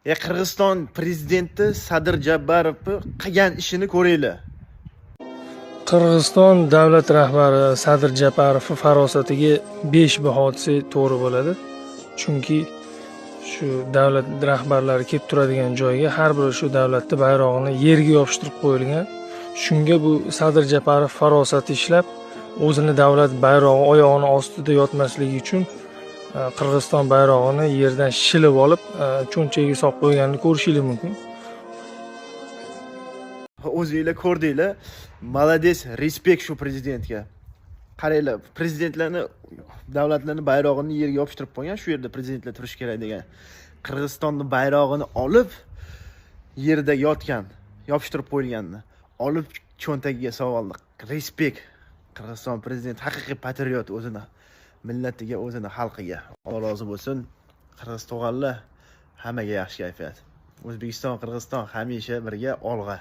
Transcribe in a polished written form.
Qirg'iziston prezidenti Sadir Japarovni qilgan ishini ko'ringlar. Qirg'iziston davlat rahbari Sadir Japarov farosatiga 5 baho desak to'g'ri bo'ladi. Chunki shu davlat rahbarlari kelib turadigan joyga har biri shu davlatning bayrog'ini yerga yopishtirib qo'yilgan. Shunga bu Sadir Japarov farosati ishlab, o'zini davlat bayrog'i oyog'ini ostida yotmasligi uchun Qirg'iziston bayrog'ini yerdan shilib olib, cho'nchagiga solib qo'yganini ko'rishingiz mumkin. O'zingizlar ko'rdinglar. Malades, respekt shu prezidentga. Qaranglar, prezidentlarni, davlatlarning bayrog'ini yerga yopishtirib qo'ygan, shu yerda prezidentlar turish kerak degan. Qirg'izistonning bayrog'ini olib yerda yotgan, yopishtirib qo'yilganini olib cho'ntagiga solib oldi. Respekt. Qirg'iziston prezidenti haqiqiy patriot, o'zini millatiga, o'zini xalqiga. Alloh rozi bo'lsin. Qirg'iz tug'anlar hammaga yaxshi kayfiyat. O'zbekiston, Qirg'iziston hamisha birga olg'a.